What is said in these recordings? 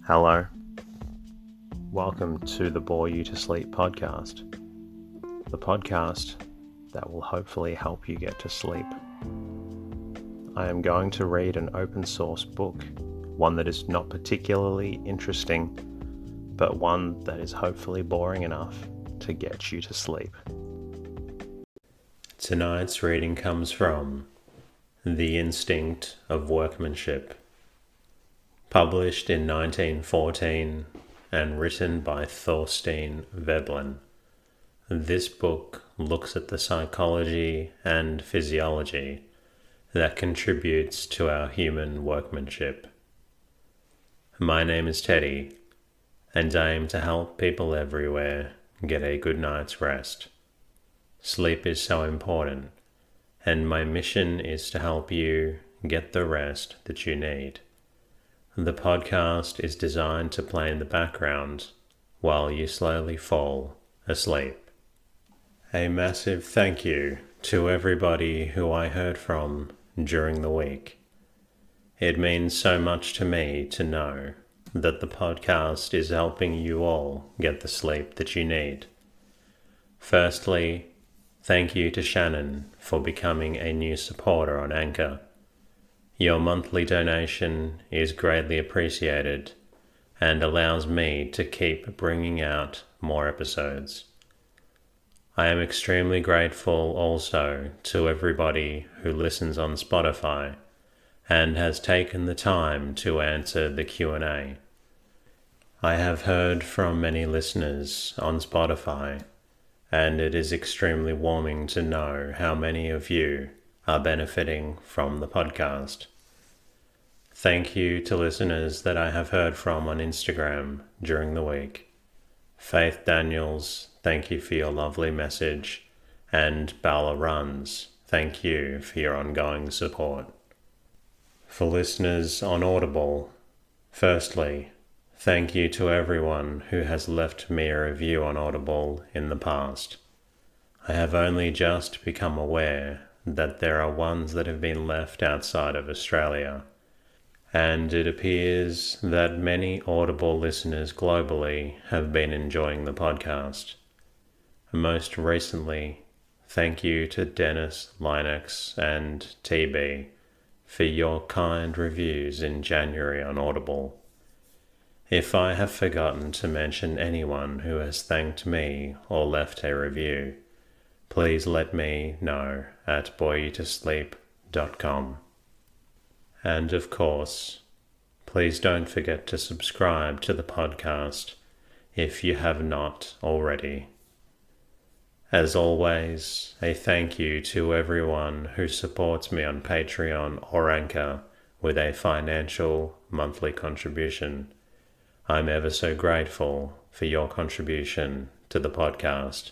Hello. Welcome to the Bore You to Sleep podcast. The podcast that will hopefully help you get to sleep. I am going to read an open source book, one that is not particularly interesting, but one that is hopefully boring enough to get you to sleep. Tonight's reading comes from The Instinct of Workmanship, published in 1914 and written by THORSTEIN VEBLEN. This book looks at the psychology and physiology that contributes to our human workmanship. My name is Teddy, and I aim to help people everywhere get a good night's rest. Sleep is so important, and my mission is to help you get the rest that you need. The podcast is designed to play in the background while you slowly fall asleep. A massive thank you to everybody who I heard from during the week. It means so much to me to know that the podcast is helping you all get the sleep that you need. Firstly, thank you to Shannon for becoming a new supporter on Anchor. Your monthly donation is greatly appreciated and allows me to keep bringing out more episodes. I am extremely grateful also to everybody who listens on Spotify and has taken the time to answer the Q&A. I have heard from many listeners on Spotify, and it is extremely warming to know how many of you are benefiting from the podcast. Thank you to listeners that I have heard from on Instagram during the week. Faith Daniels, thank you for your lovely message, and Bala Runs, thank you for your ongoing support. For listeners on Audible, firstly, thank you to everyone who has left me a review on Audible in the past. I have only just become aware that there are ones that have been left outside of Australia, and it appears that many Audible listeners globally have been enjoying the podcast. Most recently, thank you to Dennis, Linux, and TB for your kind reviews in January on Audible. If I have forgotten to mention anyone who has thanked me or left a review, please let me know at boreyoutosleep.com. And of course, please don't forget to subscribe to the podcast if you have not already. As always, a thank you to everyone who supports me on Patreon or Anchor with a financial monthly contribution. I'm ever so grateful for your contribution to the podcast.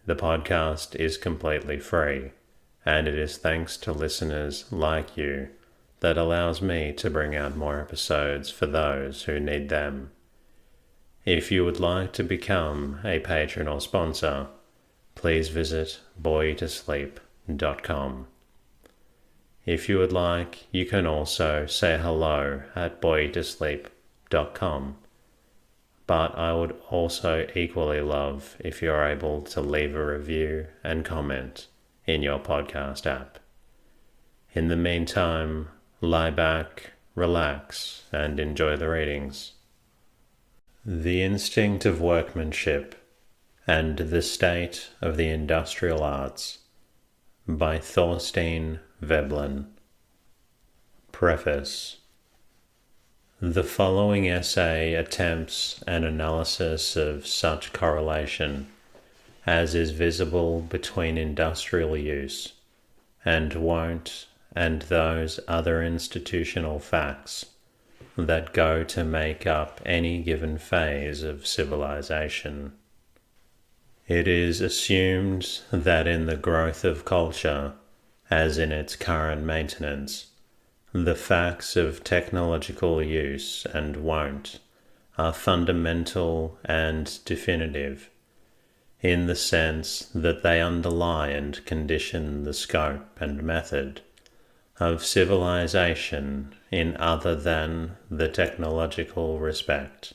The podcast is completely free, and it is thanks to listeners like you that allows me to bring out more episodes for those who need them. If you would like to become a patron or sponsor, please visit boreyoutosleep.com. If you would like, you can also say hello at boreyoutosleep.com. But I would also equally love if you're able to leave a review and comment in your podcast app. In the meantime, lie back, relax, and enjoy the readings. The Instinct of Workmanship and the State of the Industrial Arts by THORSTEIN VEBLEN. Preface. The following essay attempts an analysis of such correlation as is visible between industrial use and wont and those other institutional facts that go to make up any given phase of civilization. It is assumed that in the growth of culture, as in its current maintenance, the facts of technological use and wont are fundamental and definitive, in the sense that they underlie and condition the scope and method of civilization in other than the technological respect,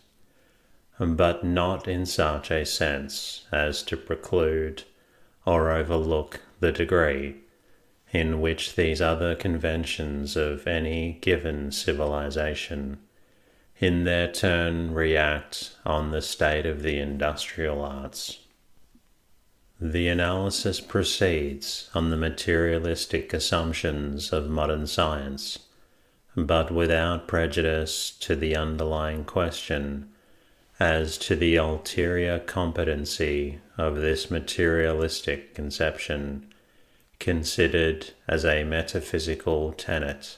but not in such a sense as to preclude or overlook the degree in which these other conventions of any given civilization in their turn react on the state of the industrial arts. The analysis proceeds on the materialistic assumptions of modern science, but without prejudice to the underlying question as to the ulterior competency of this materialistic conception considered as a metaphysical tenet.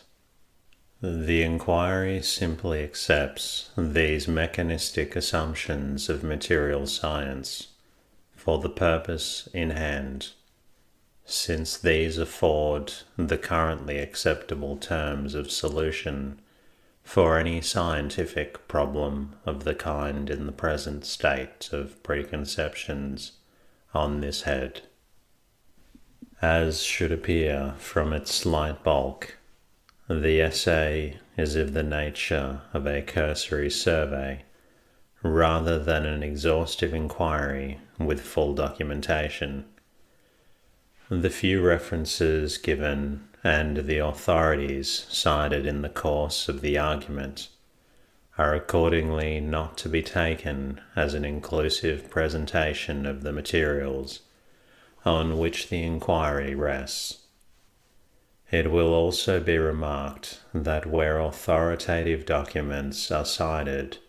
The inquiry simply accepts these mechanistic assumptions of material science for the purpose in hand, since these afford the currently acceptable terms of solution for any scientific problem of the kind in the present state of preconceptions on this head. As should appear from its slight bulk, the essay is of the nature of a cursory survey rather than an exhaustive inquiry with full documentation. The few references given and the authorities cited in the course of the argument are accordingly not to be taken as an inclusive presentation of the materials on which the inquiry rests. It will also be remarked that where authoritative documents are cited,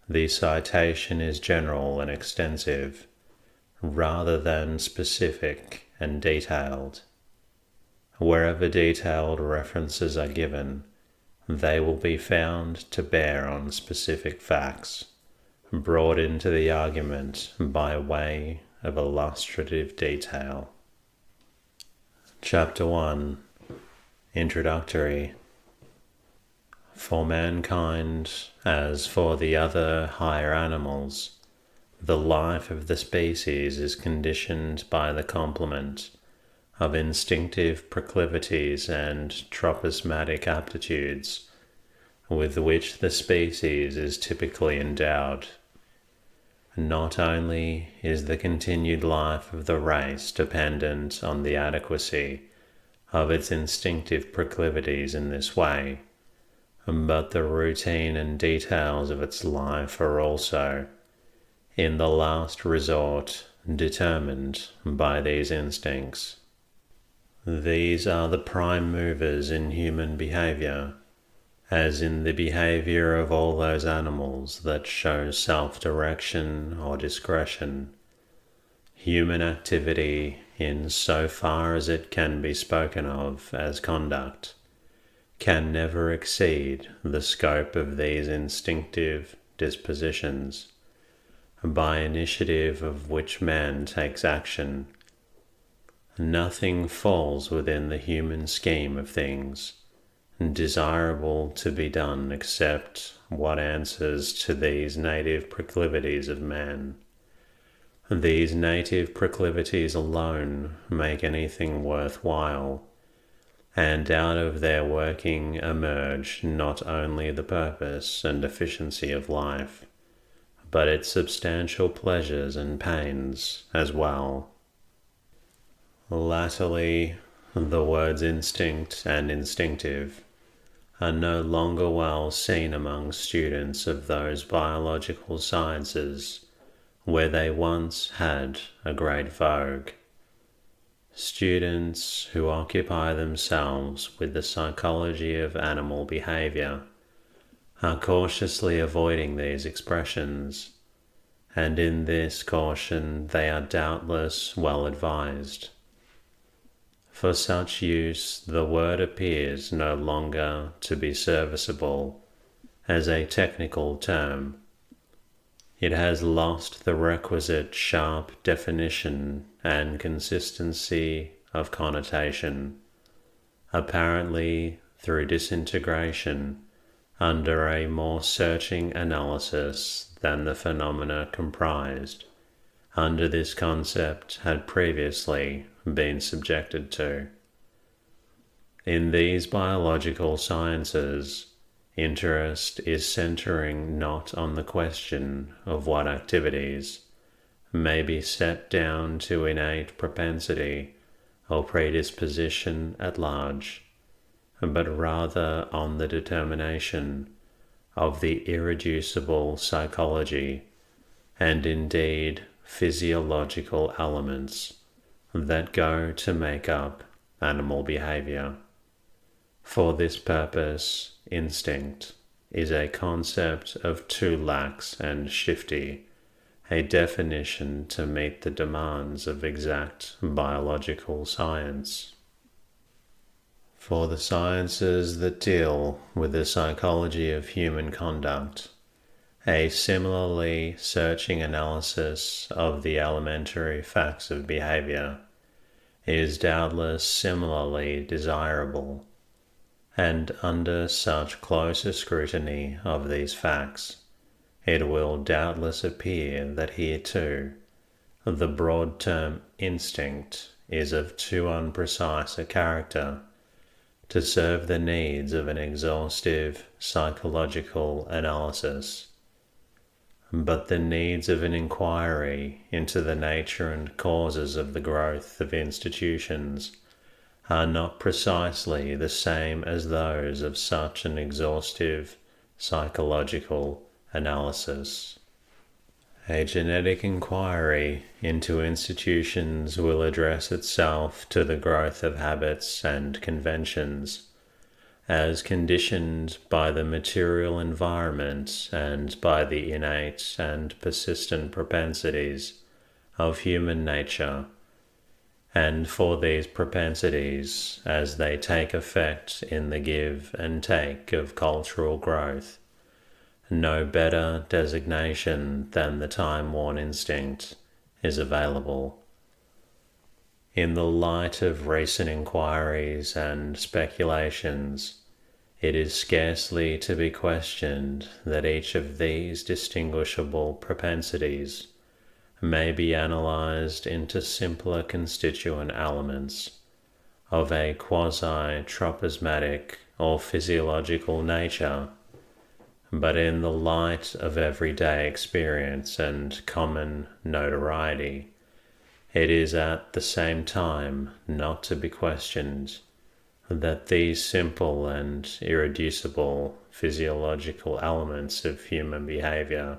the citation is general and extensive, rather than specific and detailed. Wherever detailed references are given, they will be found to bear on specific facts, brought into the argument by way of illustrative detail. Chapter 1. Introductory. For mankind, as for the other higher animals, the life of the species is conditioned by the complement of instinctive proclivities and tropismatic aptitudes with which the species is typically endowed. Not only is the continued life of the race dependent on the adequacy of its instinctive proclivities in this way, but the routine and details of its life are also, in the last resort, determined by these instincts. These are the prime movers in human behavior, as in the behavior of all those animals that show self-direction or discretion. Human activity, in so far as it can be spoken of as conduct, can never exceed the scope of these instinctive dispositions, by initiative of which man takes action. Nothing falls within the human scheme of things desirable to be done except what answers to these native proclivities of man. These native proclivities alone make anything worthwhile, and out of their working emerge not only the purpose and efficiency of life, but its substantial pleasures and pains as well. Latterly, the words instinct and instinctive are no longer well seen among students of those biological sciences where they once had a great vogue. Students who occupy themselves with the psychology of animal behavior are cautiously avoiding these expressions, and in this caution they are doubtless well advised. For such use the word appears no longer to be serviceable as a technical term. It has lost the requisite sharp definition and consistency of connotation, apparently through disintegration under a more searching analysis than the phenomena comprised under this concept had previously been subjected to. In these biological sciences, interest is centering not on the question of what activities may be set down to innate propensity or predisposition at large, but rather on the determination of the irreducible psychology and indeed physiological elements that go to make up animal behavior. For this purpose, instinct is a concept of too lax and shifty a definition to meet the demands of exact biological science. For the sciences that deal with the psychology of human conduct, a similarly searching analysis of the elementary facts of behavior is doubtless similarly desirable, and under such closer scrutiny of these facts, it will doubtless appear that here too, the broad term instinct is of too unprecise a character to serve the needs of an exhaustive psychological analysis. But the needs of an inquiry into the nature and causes of the growth of institutions are not precisely the same as those of such an exhaustive psychological analysis. A genetic inquiry into institutions will address itself to the growth of habits and conventions as conditioned by the material environment and by the innate and persistent propensities of human nature, and for these propensities, as they take effect in the give and take of cultural growth, no better designation than the time-worn instinct is available. In the light of recent inquiries and speculations, it is scarcely to be questioned that each of these distinguishable propensities may be analyzed into simpler constituent elements of a quasi-tropismatic or physiological nature, but in the light of everyday experience and common notoriety, it is at the same time not to be questioned that these simple and irreducible physiological elements of human behavior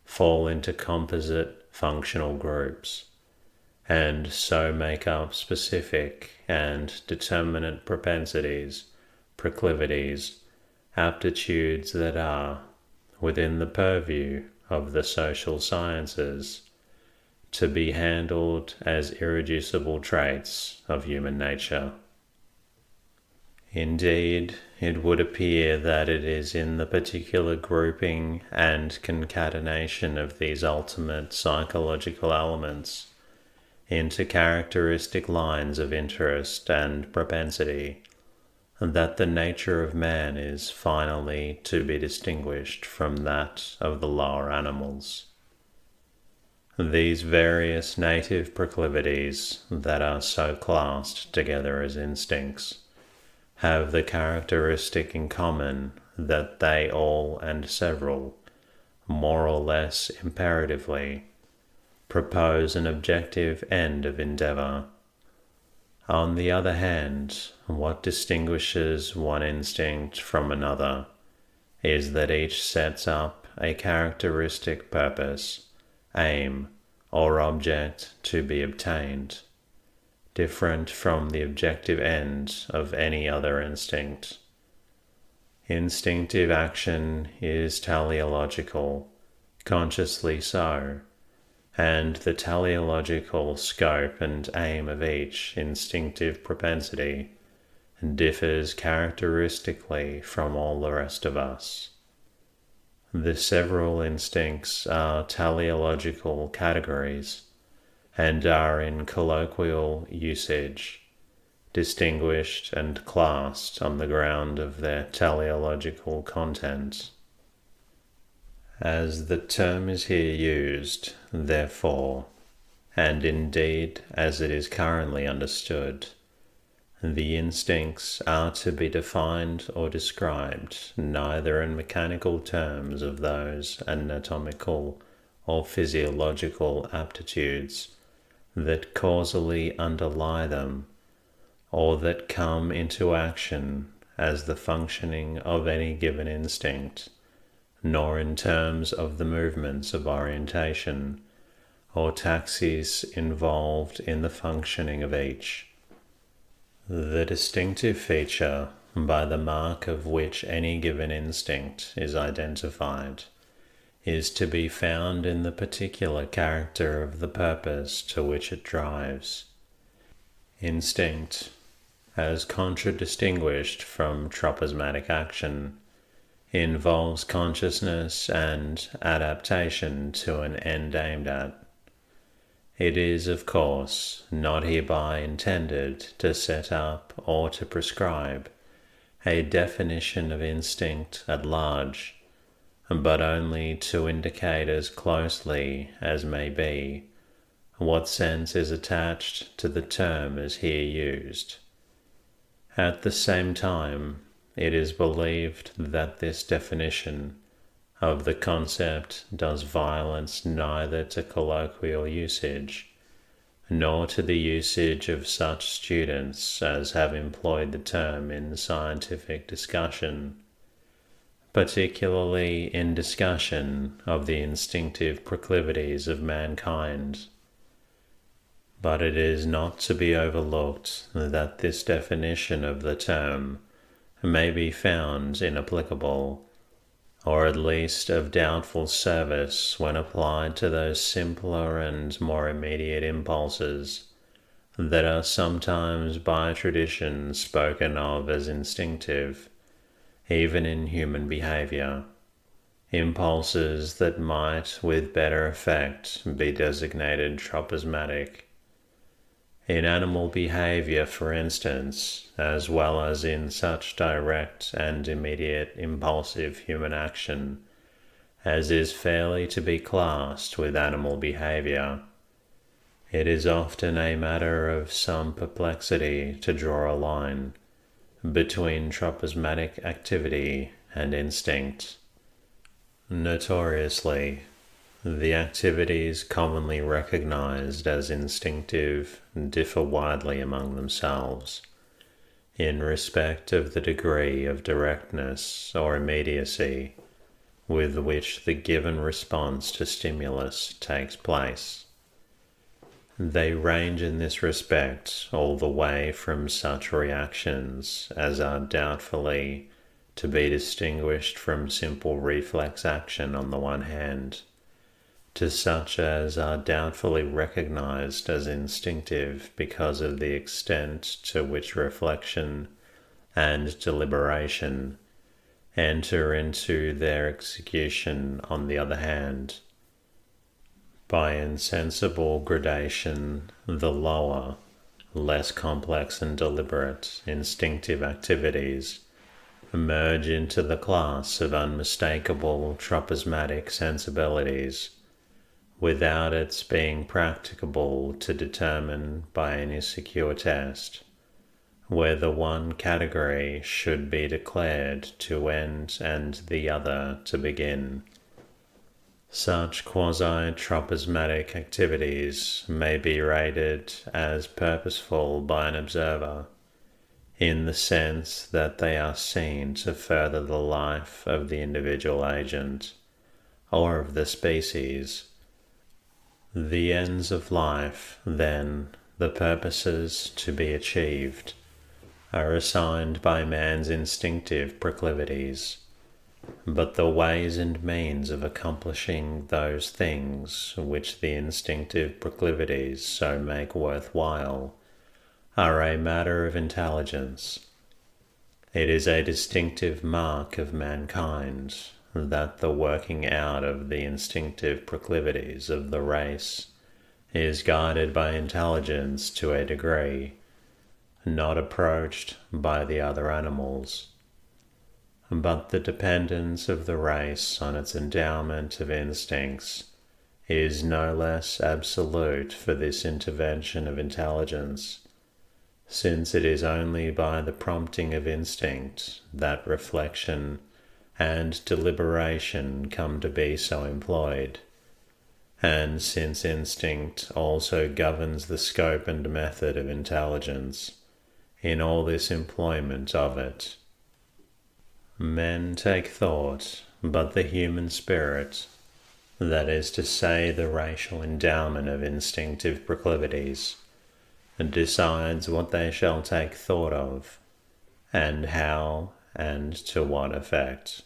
fall into composite functional groups, and so make up specific and determinate propensities, proclivities, aptitudes that are, within the purview of the social sciences, to be handled as irreducible traits of human nature. Indeed, it would appear that it is in the particular grouping and concatenation of these ultimate psychological elements into characteristic lines of interest and propensity that the nature of man is finally to be distinguished from that of the lower animals. These various native proclivities that are so classed together as instincts have the characteristic in common that they all and several, more or less imperatively, propose an objective end of endeavor. On the other hand, what distinguishes one instinct from another is that each sets up a characteristic purpose, aim, or object to be obtained, different from the objective end of any other instinct. Instinctive action is teleological, consciously so, and the teleological scope and aim of each instinctive propensity differs characteristically from all the rest of us. The several instincts are teleological categories and are in colloquial usage distinguished and classed on the ground of their teleological content. As the term is here used, therefore, and indeed as it is currently understood, The instincts are to be defined or described neither in mechanical terms of those anatomical or physiological aptitudes that causally underlie them, or that come into action as the functioning of any given instinct, nor in terms of the movements of orientation or taxis involved in the functioning of each. The distinctive feature by the mark of which any given instinct is identified is to be found in the particular character of the purpose to which it drives. Instinct, as contradistinguished from tropismatic action, involves consciousness and adaptation to an end aimed at. It is, of course, not hereby intended to set up or to prescribe a definition of instinct at large, but only to indicate as closely as may be what sense is attached to the term as here used. At the same time, it is believed that this definition of the concept does violence neither to colloquial usage, nor to the usage of such students as have employed the term in scientific discussion, particularly in discussion of the instinctive proclivities of mankind. But it is not to be overlooked that this definition of the term may be found inapplicable, or at least of doubtful service when applied to those simpler and more immediate impulses that are sometimes by tradition spoken of as instinctive, even in human behavior, impulses that might with better effect be designated tropismatic. In animal behavior, for instance, as well as in such direct and immediate impulsive human action as is fairly to be classed with animal behavior, it is often a matter of some perplexity to draw a line between tropismatic activity and instinct. Notoriously, the activities commonly recognized as instinctive differ widely among themselves in respect of the degree of directness or immediacy with which the given response to stimulus takes place. They range in this respect all the way from such reactions as are doubtfully to be distinguished from simple reflex action on the one hand, to such as are doubtfully recognized as instinctive because of the extent to which reflection and deliberation enter into their execution on the other hand. By insensible gradation, the lower, less complex and deliberate instinctive activities merge into the class of unmistakable tropismatic sensibilities, without its being practicable to determine by any secure test whether one category should be declared to end and the other to begin. Such quasi-tropismatic activities may be rated as purposeful by an observer, in the sense that they are seen to further the life of the individual agent, or of the species. The ends of life, then, the purposes to be achieved, are assigned by man's instinctive proclivities, but the ways and means of accomplishing those things which the instinctive proclivities so make worthwhile are a matter of intelligence. It is a distinctive mark of mankind that the working out of the instinctive proclivities of the race is guided by intelligence to a degree not approached by the other animals. But the dependence of the race on its endowment of instincts is no less absolute for this intervention of intelligence, since it is only by the prompting of instinct that reflection and deliberation come to be so employed, and since instinct also governs the scope and method of intelligence in all this employment of it. Men take thought, but the human spirit, that is to say the racial endowment of instinctive proclivities, decides what they shall take thought of, and how and to what effect.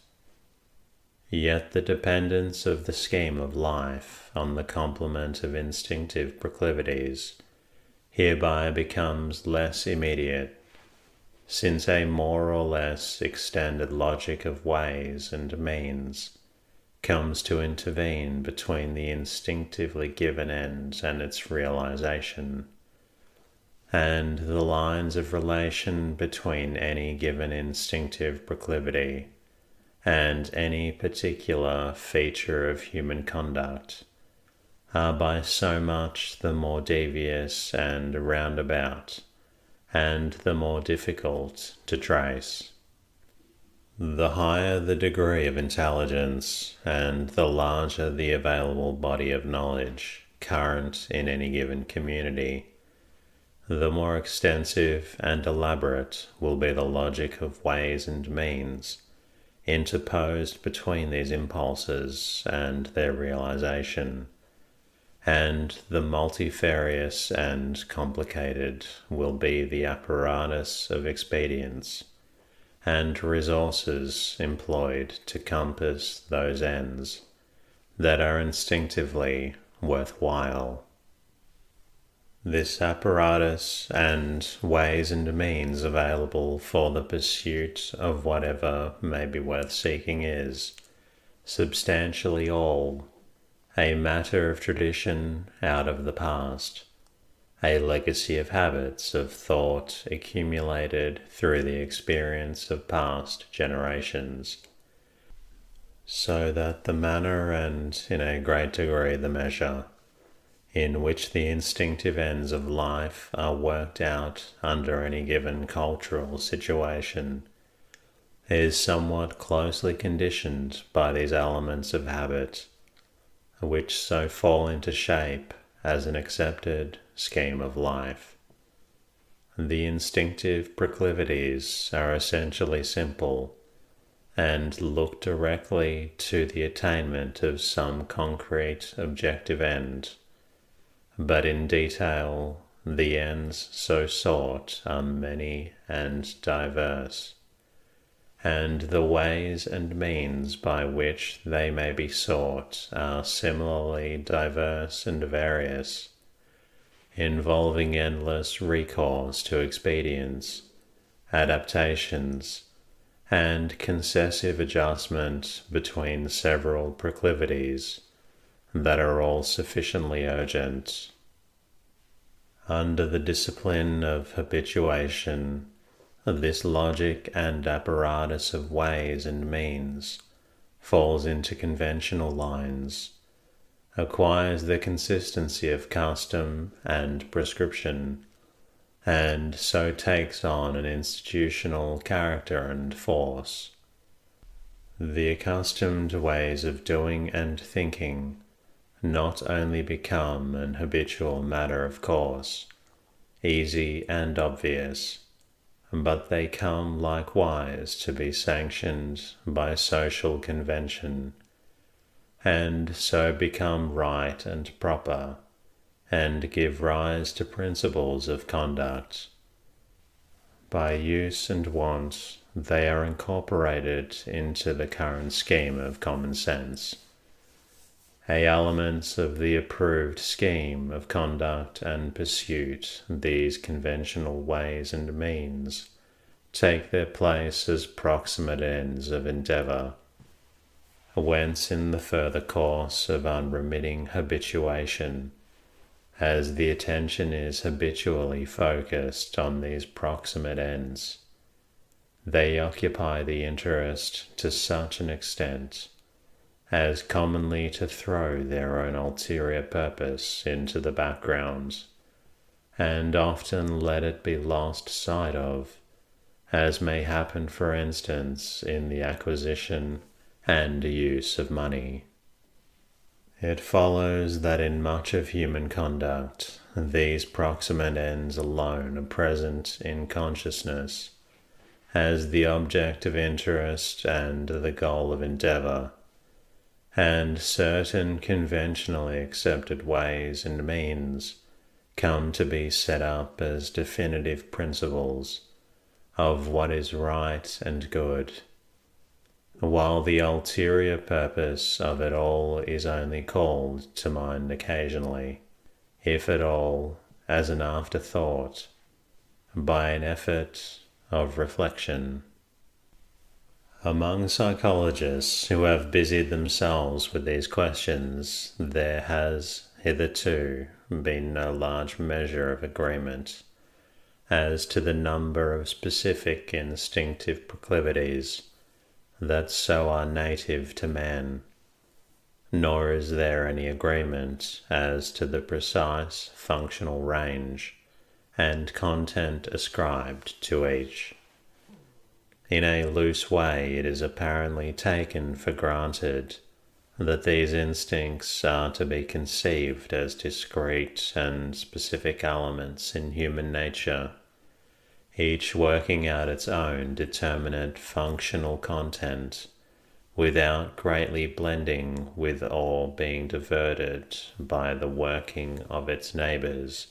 Yet the dependence of the scheme of life on the complement of instinctive proclivities hereby becomes less immediate, since a more or less extended logic of ways and means comes to intervene between the instinctively given end and its realization, and the lines of relation between any given instinctive proclivity and any particular feature of human conduct are by so much the more devious and roundabout, and the more difficult to trace. The higher the degree of intelligence, and the larger the available body of knowledge current in any given community, the more extensive and elaborate will be the logic of ways and means interposed between these impulses and their realization, and the multifarious and complicated will be the apparatus of expedients and resources employed to compass those ends that are instinctively worthwhile. This apparatus and ways and means available for the pursuit of whatever may be worth seeking is, substantially all, a matter of tradition out of the past, a legacy of habits of thought accumulated through the experience of past generations, so that the manner and, in a great degree, the measure in which the instinctive ends of life are worked out under any given cultural situation is somewhat closely conditioned by these elements of habit, which so fall into shape as an accepted scheme of life. The instinctive proclivities are essentially simple, and look directly to the attainment of some concrete objective end, but in detail the ends so sought are many and diverse, and the ways and means by which they may be sought are similarly diverse and various, involving endless recourse to expedients, adaptations, and concessive adjustment between several proclivities that are all sufficiently urgent. Under the discipline of habituation, this logic and apparatus of ways and means falls into conventional lines, acquires the consistency of custom and prescription, and so takes on an institutional character and force. The accustomed ways of doing and thinking not only become an habitual matter of course, easy and obvious, but they come likewise to be sanctioned by social convention, and so become right and proper, and give rise to principles of conduct. By use and wont, they are incorporated into the current scheme of common sense. Elements of the approved scheme of conduct and pursuit, these conventional ways and means take their place as proximate ends of endeavour, whence in the further course of unremitting habituation, as the attention is habitually focused on these proximate ends, they occupy the interest to such an extent as commonly to throw their own ulterior purpose into the background, and often let it be lost sight of, as may happen, for instance, in the acquisition and use of money. It follows that in much of human conduct, these proximate ends alone are present in consciousness as the object of interest and the goal of endeavor, and certain conventionally accepted ways and means come to be set up as definitive principles of what is right and good, while the ulterior purpose of it all is only called to mind occasionally, if at all, as an afterthought, by an effort of reflection. Among psychologists who have busied themselves with these questions, there has hitherto been no large measure of agreement as to the number of specific instinctive proclivities that so are native to man, nor is there any agreement as to the precise functional range and content ascribed to each. In a loose way, it is apparently taken for granted that these instincts are to be conceived as discrete and specific elements in human nature, each working out its own determinate functional content, without greatly blending with or being diverted by the working of its neighbors,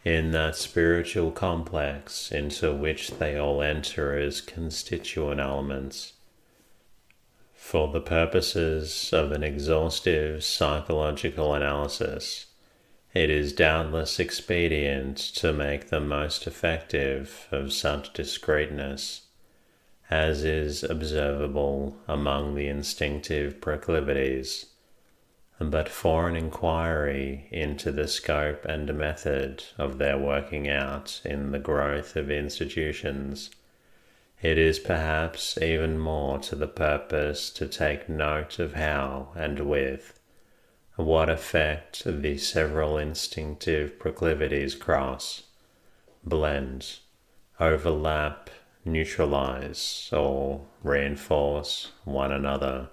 in that spiritual complex into which they all enter as constituent elements. For the purposes of an exhaustive psychological analysis, it is doubtless expedient to make the most effective of such discreteness as is observable among the instinctive proclivities, but for an inquiry into the scope and method of their working out in the growth of institutions, it is perhaps even more to the purpose to take note of how and with what effect the several instinctive proclivities cross, blend, overlap, neutralize, or reinforce one another.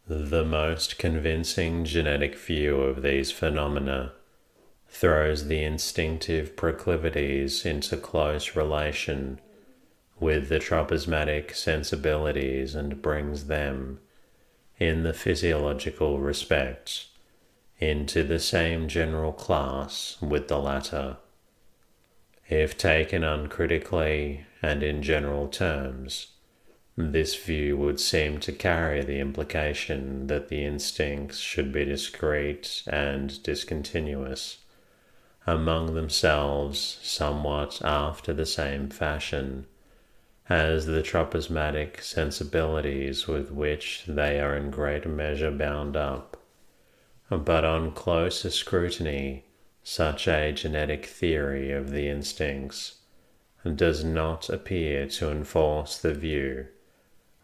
The most convincing genetic view of these phenomena throws the instinctive proclivities into close relation with the tropismatic sensibilities and brings them, in the physiological respects, into the same general class with the latter. If taken uncritically and in general terms, this view would seem to carry the implication that the instincts should be discrete and discontinuous, among themselves somewhat after the same fashion as the tropismatic sensibilities with which they are in great measure bound up. But on closer scrutiny, such a genetic theory of the instincts does not appear to enforce the view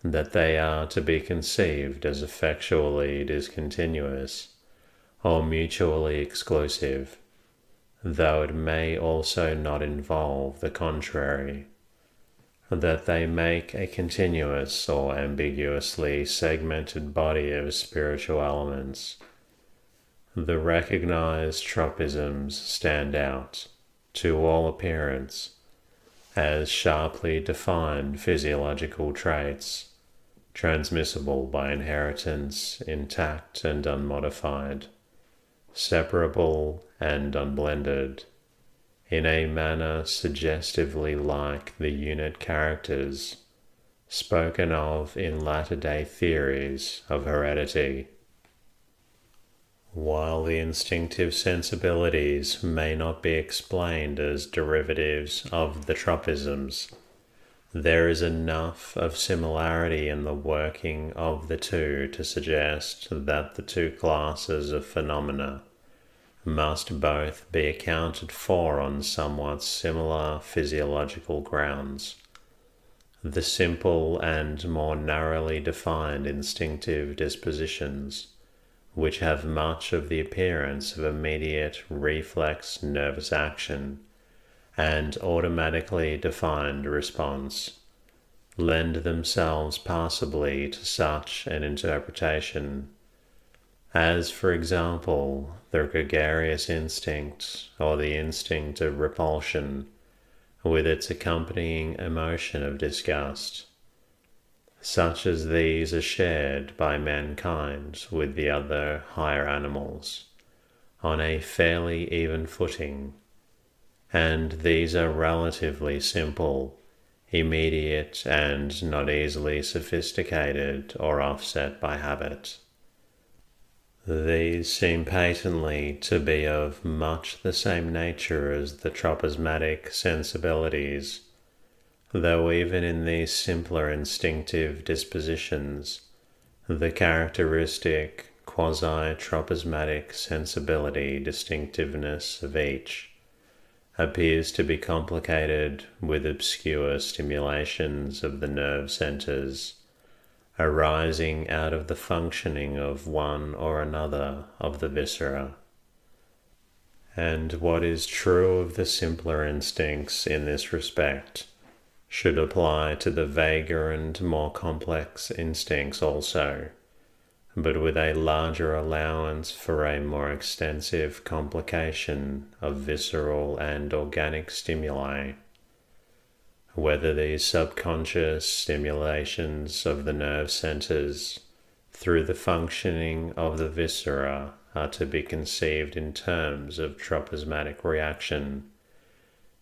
that they are to be conceived as effectually discontinuous or mutually exclusive, though it may also not involve the contrary, that they make a continuous or ambiguously segmented body of spiritual elements. The recognized tropisms stand out, to all appearance, as sharply defined physiological traits, transmissible by inheritance, intact and unmodified, separable and unblended, in a manner suggestively like the unit characters spoken of in latter-day theories of heredity. While the instinctive sensibilities may not be explained as derivatives of the tropisms, there is enough of similarity in the working of the two to suggest that the two classes of phenomena must both be accounted for on somewhat similar physiological grounds. The simple and more narrowly defined instinctive dispositions, which have much of the appearance of immediate reflex nervous action and automatically defined response, lend themselves passably to such an interpretation, as, for example, the gregarious instinct or the instinct of repulsion with its accompanying emotion of disgust. Such as these are shared by mankind with the other higher animals on a fairly even footing, and these are relatively simple, immediate, and not easily sophisticated or offset by habit. These seem patently to be of much the same nature as the tropismatic sensibilities, though even in these simpler instinctive dispositions, the characteristic quasi-tropismatic sensibility distinctiveness of each appears to be complicated with obscure stimulations of the nerve centers arising out of the functioning of one or another of the viscera. And what is true of the simpler instincts in this respect should apply to the vaguer and more complex instincts also, but with a larger allowance for a more extensive complication of visceral and organic stimuli. Whether these subconscious stimulations of the nerve centers through the functioning of the viscera are to be conceived in terms of tropismatic reaction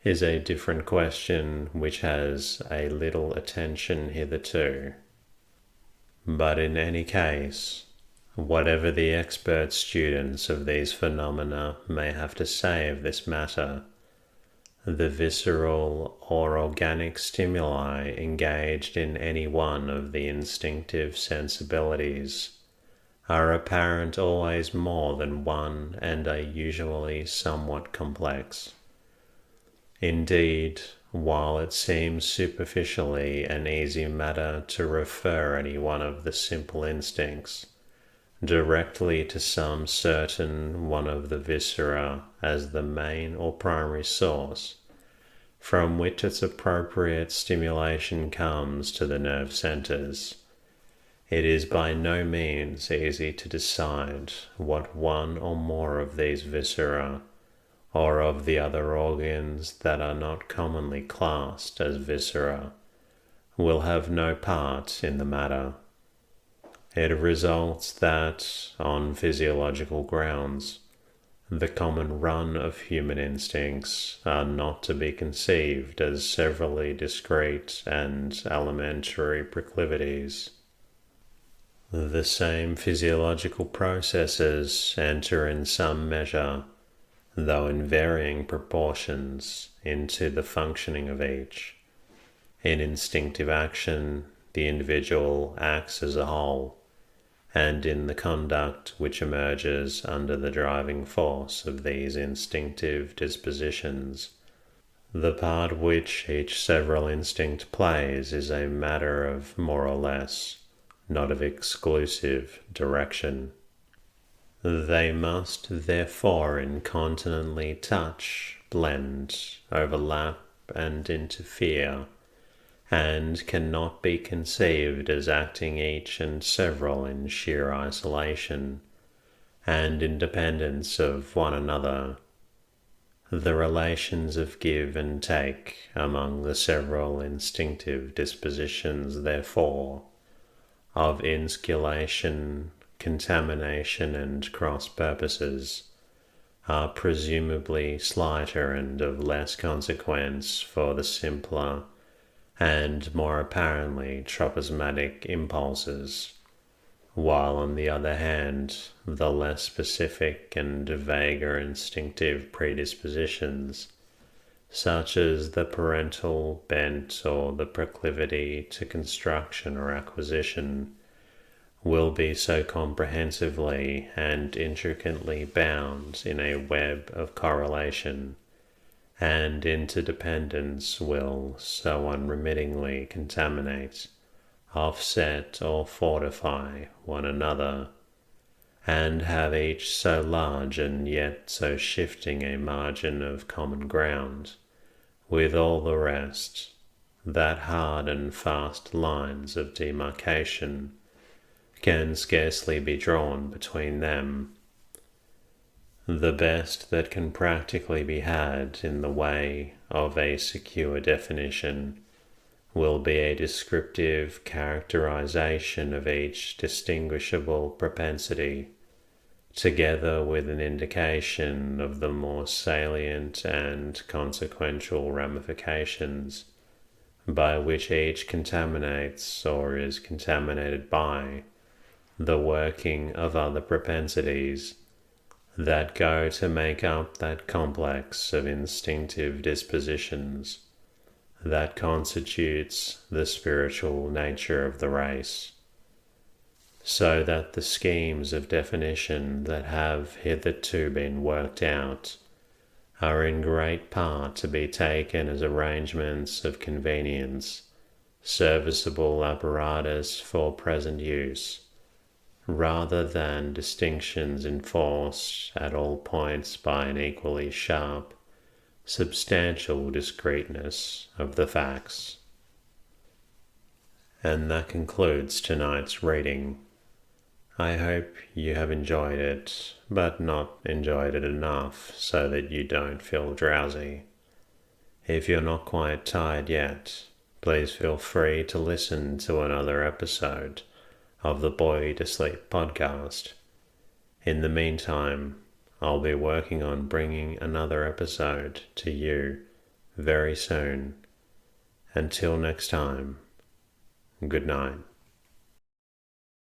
is a different question which has a little attention hitherto. But in any case, whatever the expert students of these phenomena may have to say of this matter, the visceral or organic stimuli engaged in any one of the instinctive sensibilities are apparent always more than one and are usually somewhat complex. Indeed, while it seems superficially an easy matter to refer any one of the simple instincts directly to some certain one of the viscera as the main or primary source from which its appropriate stimulation comes to the nerve centers, it is by no means easy to decide what one or more of these viscera or of the other organs that are not commonly classed as viscera will have no part in the matter. It results that, on physiological grounds, the common run of human instincts are not to be conceived as severally discrete and elementary proclivities. The same physiological processes enter in some measure, though in varying proportions, into the functioning of each. In instinctive action, the individual acts as a whole, and in the conduct which emerges under the driving force of these instinctive dispositions, the part which each several instinct plays is a matter of more or less, not of exclusive, direction. They must therefore incontinently touch, blend, overlap, and interfere, and cannot be conceived as acting each and several in sheer isolation and independence of one another. The relations of give and take among the several instinctive dispositions, therefore, of insculation, contamination, and cross purposes, are presumably slighter and of less consequence for the simpler and more apparently tropismatic impulses, while on the other hand the less specific and vaguer instinctive predispositions, such as the parental bent or the proclivity to construction or acquisition, will be so comprehensively and intricately bound in a web of correlation and interdependence will so unremittingly contaminate, offset, or fortify one another, and have each so large and yet so shifting a margin of common ground with all the rest, that hard and fast lines of demarcation can scarcely be drawn between them. The best that can practically be had in the way of a secure definition will be a descriptive characterization of each distinguishable propensity, together with an indication of the more salient and consequential ramifications by which each contaminates or is contaminated by the working of other propensities that go to make up that complex of instinctive dispositions that constitutes the spiritual nature of the race, so that the schemes of definition that have hitherto been worked out are in great part to be taken as arrangements of convenience, serviceable apparatus for present use, rather than distinctions enforced at all points by an equally sharp, substantial discreteness of the facts. And that concludes tonight's reading. I hope you have enjoyed it, but not enjoyed it enough so that you don't feel drowsy. If you're not quite tired yet, please feel free to listen to another episode of the Boy to Sleep podcast. In the meantime, I'll be working on bringing another episode to you very soon. Until next time, good night.